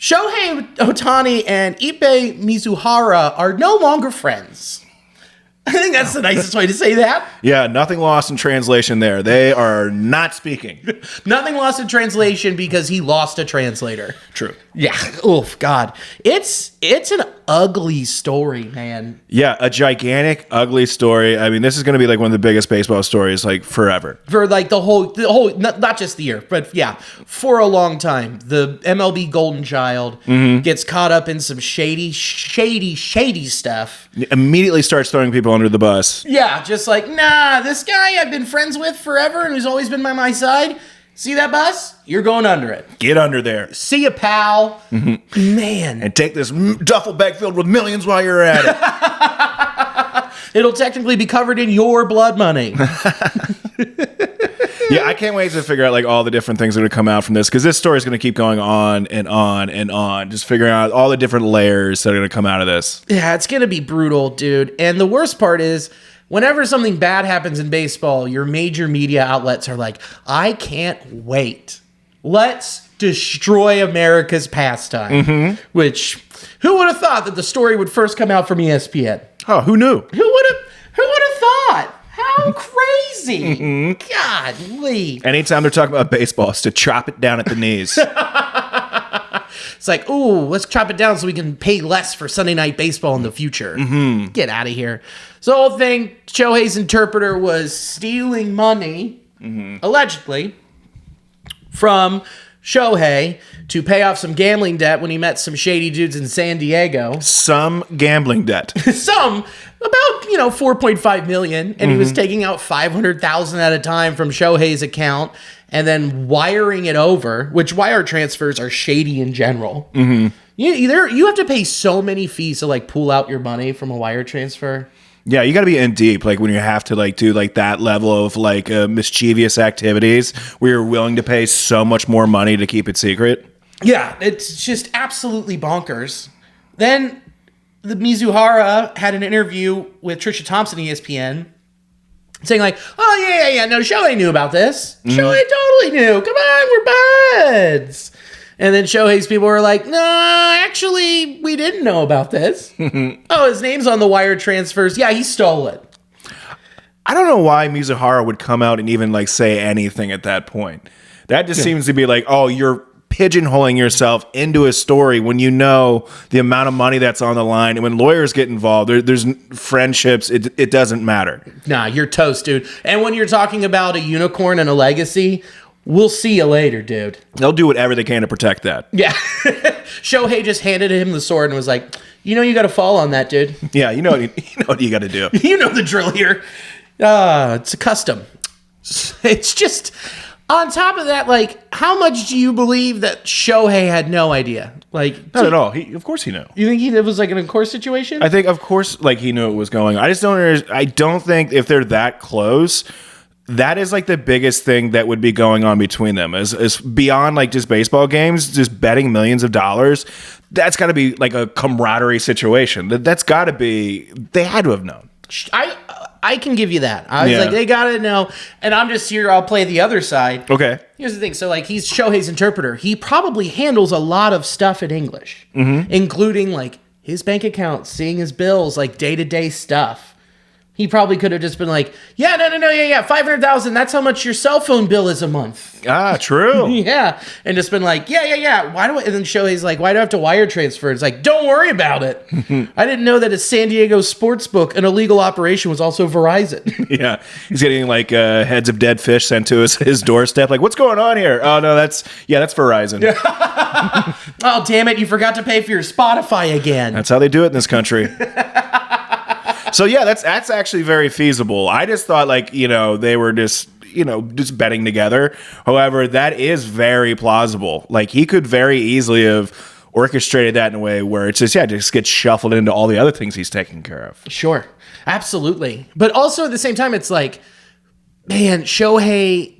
Shohei Ohtani and Ippei Mizuhara are no longer friends. I think that's the nicest way to say that. Yeah, nothing lost in translation there. They are not speaking. Nothing lost in translation because he lost a translator. True. Yeah. Oof, God. It's an ugly story, man. Yeah, a gigantic, ugly story. I mean, this is going to be like one of the biggest baseball stories like forever. For like the whole, not just the year, but yeah, for a long time. The MLB golden child gets caught up in some shady stuff. Immediately starts throwing people under the bus. Yeah, just like, nah, this guy I've been friends with forever and who's always been by my side. See that bus? You're going under it. Get under there. See ya, pal. Man. And take this duffel bag filled with millions while you're at it. It'll technically be covered in your blood money. Yeah, I can't wait to figure out like all the different things that are going to come out from this, because this story is going to keep going on and on and on, just figuring out all the different layers that are going to come out of this. Yeah, it's going to be brutal, dude. And the worst part is, whenever something bad happens in baseball, your major media outlets are like, I can't wait. Let's destroy America's pastime. Which, who would have thought that the story would first come out from ESPN? Oh, who knew? Who would have thought? How crazy. Godly. Anytime they're talking about baseball, it's to chop it down at the knees. It's like, ooh, let's chop it down so we can pay less for Sunday Night Baseball in the future. Get out of here. So the whole thing, Shohei's interpreter was stealing money, allegedly, from Shohei to pay off some gambling debt when he met some shady dudes in San Diego. Some gambling debt. Some, about, 4.5 million. And he was taking out 500,000 at a time from Shohei's account and then wiring it over, which wire transfers are shady in general. You have to pay so many fees to like pull out your money from a wire transfer. Yeah, you got to be in deep, like when you have to like do like that level of like mischievous activities where you're willing to pay so much more money to keep it secret. Yeah, it's just absolutely bonkers. Then the Mizuhara had an interview with Trisha Thompson, ESPN, saying like, oh yeah, no, Shohei knew about this. Shohei totally knew. Come on, we're buds. And then Shohei's people were like, no, actually, we didn't know about this. Oh, his name's on the wire transfers. Yeah, he stole it. I don't know why Mizuhara would come out and even like say anything at that point. That just seems to be like, oh, you're pigeonholing yourself into a story when you know the amount of money that's on the line. And when lawyers get involved, there's friendships. It doesn't matter. Nah, you're toast, dude. And when you're talking about a unicorn and a legacy, we'll see you later, dude. They'll do whatever they can to protect that. Yeah. Shohei just handed him the sword and was like, you got to fall on that, dude. Yeah, you know what you got to do. You know the drill here. It's a custom. It's just, on top of that, like, how much do you believe that Shohei had no idea? Like, not at all. Of course he knew. You think it was like an of course situation? I think, of course, like he knew it was going on. I don't think if they're that close, that is like the biggest thing that would be going on between them is beyond like just baseball games, just betting millions of dollars. That's got to be like a camaraderie situation. That's got to be, they had to have known. I can give you that. I was like, they got to know. And I'm just here. I'll play the other side. Okay. Here's the thing. So like he's Shohei's interpreter. He probably handles a lot of stuff in English, including like his bank account, seeing his bills, like day-to-day stuff. He probably could have just been like, yeah, no, 500,000. That's how much your cell phone bill is a month. Ah, true. Yeah. And just been like, yeah. And then Shohei's like, why do I have to wire transfer? It's like, don't worry about it. I didn't know that a San Diego sportsbook, an illegal operation, was also Verizon. Yeah. He's getting like heads of dead fish sent to his doorstep. Like, what's going on here? Oh, no, that's Verizon. Yeah. Oh, damn it. You forgot to pay for your Spotify again. That's how they do it in this country. So yeah, that's actually very feasible. I just thought like, they were just betting together. However, that is very plausible. Like he could very easily have orchestrated that in a way where it's just gets shuffled into all the other things he's taking care of. Sure. Absolutely. But also at the same time, it's like, man, Shohei,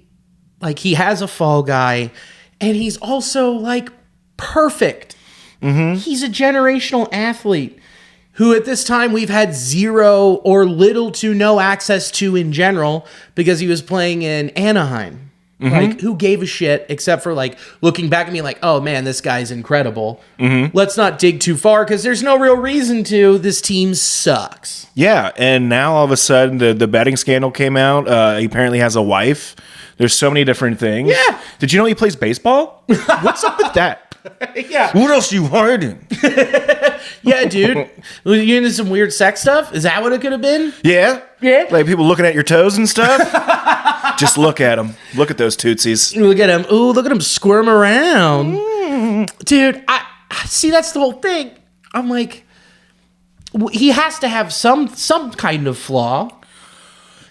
like he has a fall guy and he's also like perfect. He's a generational athlete who at this time we've had zero or little to no access to in general because he was playing in Anaheim. Like, who gave a shit except for, like, looking back at me like, oh, man, this guy's incredible. Let's not dig too far because there's no real reason to. This team sucks. Yeah, and now all of a sudden the betting scandal came out. He apparently has a wife. There's so many different things. Yeah. Did you know he plays baseball? What's up with that? Yeah. What else you hiding? Yeah, dude. You into some weird sex stuff? Is that what it could have been? Yeah? Yeah. Like people looking at your toes and stuff? Just look at them. Look at those tootsies. Look at him. Ooh, look at him squirm around. Dude, I see, that's the whole thing. I'm like, he has to have some kind of flaw.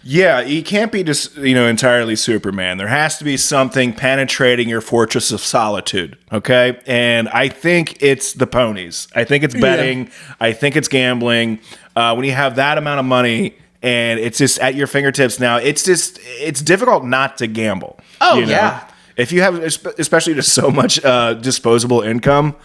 Yeah, he can't be just, entirely Superman. There has to be something penetrating your fortress of solitude, okay? And I think it's the ponies. I think it's betting. Yeah. I think it's gambling. When you have that amount of money and it's just at your fingertips now, it's difficult not to gamble. Oh, yeah. If you have, especially just so much disposable income,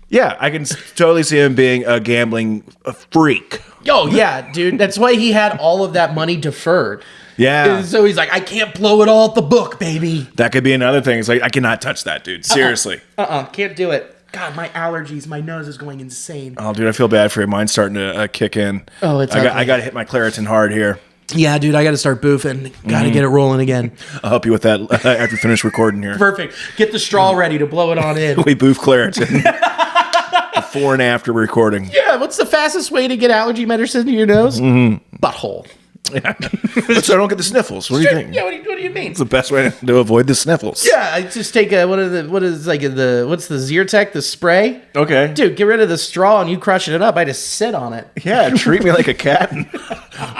yeah, I can totally see him being a gambling freak. Oh, yeah, dude. That's why he had all of that money deferred. Yeah. And so he's like, I can't blow it all at the book, baby. That could be another thing. It's like, I cannot touch that, dude. Seriously. Can't do it. God, my allergies. My nose is going insane. Oh, dude, I feel bad for you. Mine's starting to kick in. Oh, it's I got to hit my Claritin hard here. Yeah, dude, I got to start boofing. Got to get it rolling again. I'll help you with that after we finish recording here. Perfect. Get the straw ready to blow it on in. We boof Claritin. Before and after recording. Yeah, what's the fastest way to get allergy medicine to your nose? Butthole. Yeah. So I don't get the sniffles. What do you think? Yeah, what do you mean? It's the best way to avoid the sniffles. Yeah, I just take what's the Zyrtec, the spray? Okay. Dude, get rid of the straw and you crushing it up. I just sit on it. Yeah, treat me like a cat and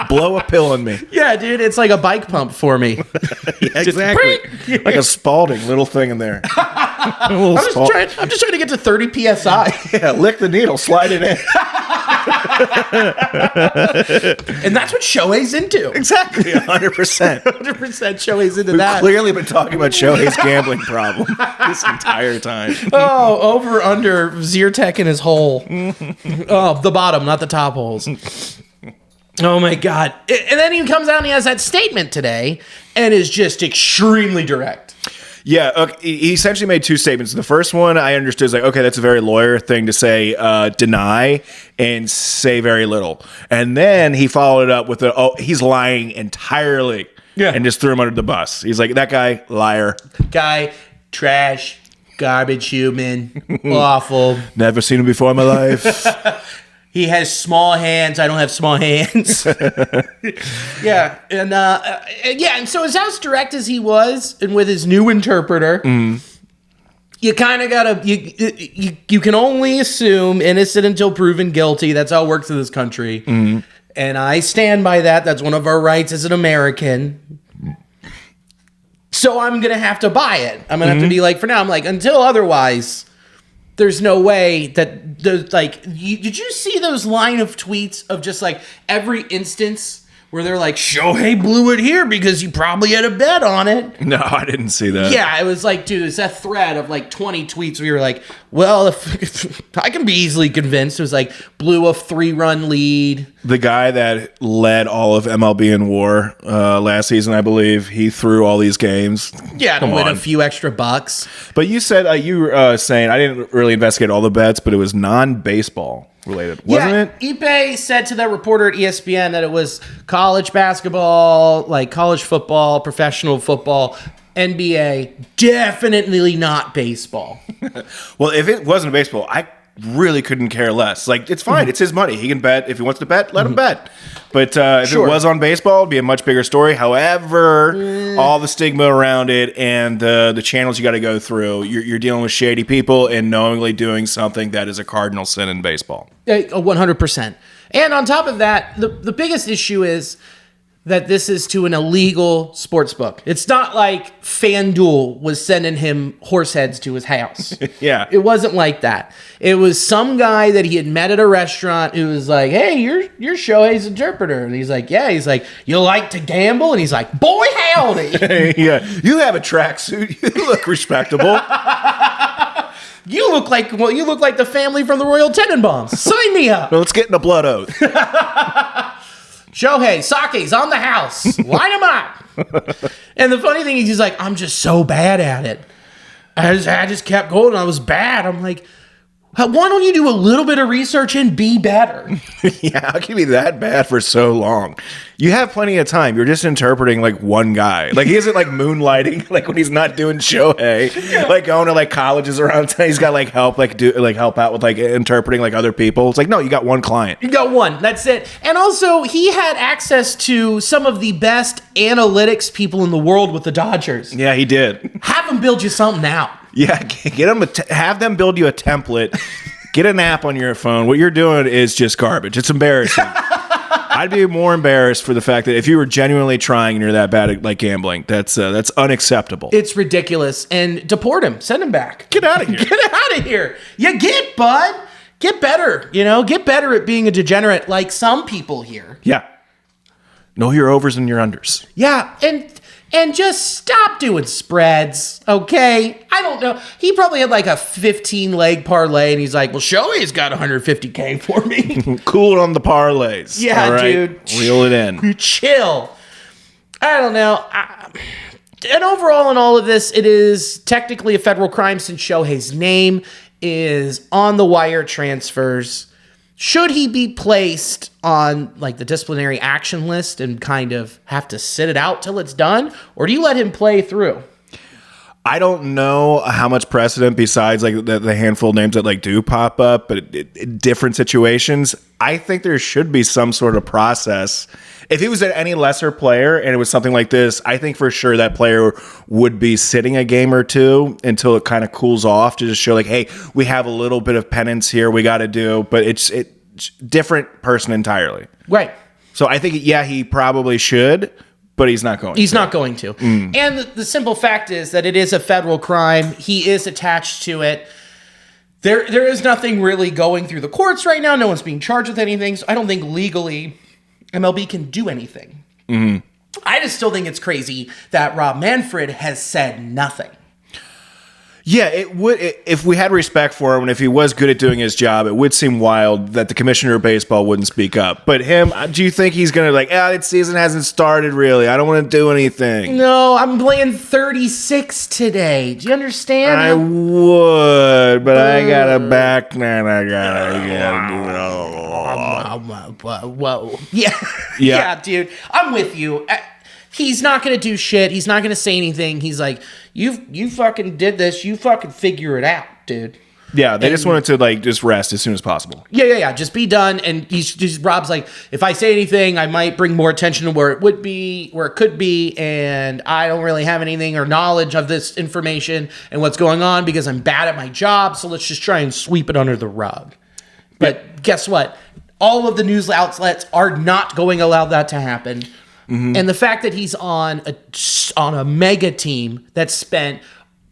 blow a pill on me. Yeah, dude, it's like a bike pump for me. Yeah, exactly. Like a Spalding little thing in there. I'm just trying to get to 30 PSI. Yeah, lick the needle, slide it in. And that's what Shohei's into. Exactly, 100%. 100% Shohei's into that. We've clearly been talking about Shohei's gambling problem this entire time. Oh, over under Zyrtec in his hole. Oh, the bottom, not the top holes. Oh my God. And then he comes out and he has that statement today and is just extremely direct. Yeah, he essentially made two statements. The first one I understood is like, okay, that's a very lawyer thing to say, deny and say very little. And then he followed it up with he's lying entirely. Yeah. And just threw him under the bus. He's like, that guy, liar. Guy, trash, garbage human, awful. Never seen him before in my life. He has small hands. I don't have small hands. Yeah. And so as direct as he was, and with his new interpreter, you kind of gotta, you can only assume innocent until proven guilty. That's how it works in this country. And I stand by that. That's one of our rights as an American. So I'm going to have to buy it. I'm going to have to be like, for now, I'm like, until otherwise, there's no way that did you see those line of tweets of just like every instance where they're like, Shohei blew it here because you probably had a bet on it? No, I didn't see that. Yeah, it was like, dude, it's that thread of like 20 tweets where you're like, well, if I can be easily convinced. It was like, blew a 3-run lead. The guy that led all of MLB in WAR last season, I believe, he threw all these games. Yeah, to win a few extra bucks. But you said, you were saying, I didn't really investigate all the bets, but it was non-baseball related, wasn't it? Ippei said to that reporter at ESPN that it was college basketball, like college football, professional football, NBA, definitely not baseball. Well, if it wasn't baseball, I really couldn't care less. Like, it's fine. It's his money. He can bet. If he wants to bet, let him bet. But if it was on baseball, it'd be a much bigger story. However, all the stigma around it and the channels you got to go through, you're dealing with shady people and knowingly doing something that is a cardinal sin in baseball. 100%. And on top of that, the biggest issue is that this is to an illegal sports book. It's not like FanDuel was sending him horse heads to his house. Yeah. It wasn't like that. It was some guy that he had met at a restaurant who was like, hey, you're Shohei's interpreter. And he's like, yeah. He's like, you like to gamble? And he's like, boy, howdy. Yeah. You have a tracksuit. You look respectable. You look like the family from the Royal Tenenbaums. Sign me up. Well, let's get in a blood oath. Shohei, Sake's on the house. Line him up. And the funny thing is, he's like, I'm just so bad at it. I just kept going. I was bad. I'm like, why don't you do a little bit of research and be better? Yeah, how can you be that bad for so long? You have plenty of time. You're just interpreting like one guy. Like he isn't like moonlighting, like when he's not doing Shohei, like going to like colleges around town. He's got like help, like help out with like interpreting like other people. It's like, no, you got one client. You got one. That's it. And also, he had access to some of the best analytics people in the world with the Dodgers. Yeah, he did. Have them build you something out. Yeah, get them. Have them build you a template. Get an app on your phone. What you're doing is just garbage. It's embarrassing. I'd be more embarrassed for the fact that if you were genuinely trying and you're that bad at like gambling, that's unacceptable. It's ridiculous. And deport him. Send him back. Get out of here. Get out of here. You get, bud. Get better. Get better at being a degenerate like some people here. Yeah. Know your overs and your unders. Yeah, and just stop doing spreads, okay? I don't know. He probably had like a 15-leg parlay, and he's like, well, Shohei's got $150K for me. Cool on the parlays. Yeah, all right? dude. Reel it in. Chill. I don't know. And overall in all of this, it is technically a federal crime since Shohei's name is on the wire transfers. Should he be placed on like the disciplinary action list and kind of have to sit it out till it's done? Or do you let him play through? I don't know how much precedent besides like the handful of names that like do pop up, but in different situations, I think there should be some sort of process. If he was an any lesser player and it was something like this, I think for sure that player would be sitting a game or two until it kind of cools off to just show like, hey, we have a little bit of penance here we got to do, but it's different person entirely. Right. So I think, yeah, he probably should, but he's not going to. He's not going to. And the simple fact is that it is a federal crime. He is attached to it. There is nothing really going through the courts right now. No one's being charged with anything. So I don't think legally MLB can do anything. I just still think it's crazy that Rob Manfred has said nothing. Yeah, it would. If we had respect for him and if he was good at doing his job, it would seem wild that the commissioner of baseball wouldn't speak up. But him, do you think he's going to like, the season hasn't started really. I don't want to do anything. No, I'm playing 36 today. Do you understand? I would, but I got a back and I got Whoa. Yeah, dude. I'm with you. He's not going to do shit. He's not going to say anything. He's like, you fucking did this. You fucking figure it out, dude. Yeah, they just wanted to like just rest as soon as possible. Yeah. Just be done. And Rob's like, if I say anything, I might bring more attention to where it would be, where it could be, and I don't really have anything or knowledge of this information and what's going on because I'm bad at my job. So let's just try and sweep it under the rug. But guess what? All of the news outlets are not going to allow that to happen. And the fact that he's on a mega team that spent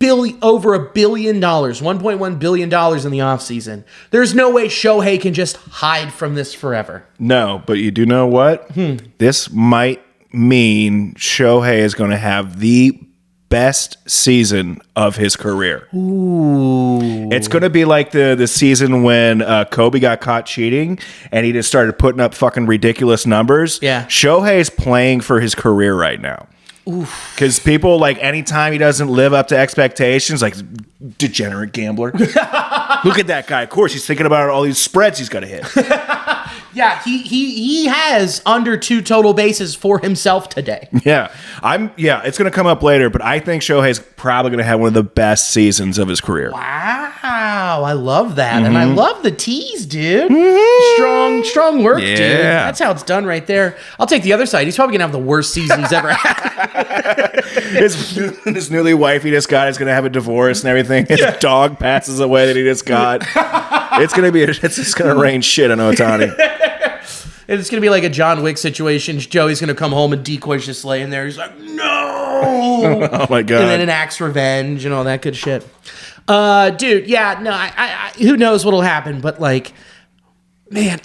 over $1 billion, $1.1 billion in the offseason, there's no way Shohei can just hide from this forever. No, but you do know what? This might mean Shohei is going to have the best season of his career. Ooh. It's going to be like the season when Kobe got caught cheating and he just started putting up fucking ridiculous numbers. Yeah. Shohei is playing for his career right now. Because people, like, anytime he doesn't live up to expectations, like, degenerate gambler. Look at that guy. Of course, he's thinking about all these spreads he's got to hit. Yeah, he has under 2 total bases for himself today. Yeah, it's going to come up later, but I think Shohei's probably going to have one of the best seasons of his career. Wow, I love that. And I love the tease, dude. Strong work, dude. That's how it's done right there. I'll take the other side. He's probably going to have the worst season he's ever had. His newly wife he just got is going to have a divorce and everything. His dog passes away that he just got. It's just going to rain shit on Ohtani. It's going to be like a John Wick situation. Joey's going to come home and decoy's just laying there. He's like, no. Oh, my God. And then enacts revenge and all that good shit. Dude, yeah, no, I who knows what'll happen. But, like, man,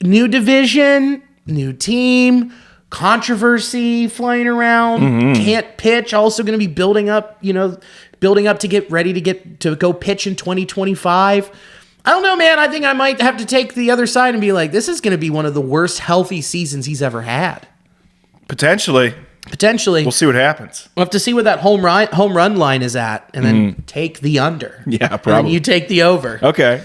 new division, new team, controversy flying around, can't pitch, also going to be building up to get ready to go pitch in 2025. I don't know, man. I think I might have to take the other side and be like, this is going to be one of the worst healthy seasons he's ever had. Potentially. Potentially. We'll see what happens. We'll have to see where that home run line is at, and then take the under. Yeah, And then probably. you take the over. Okay.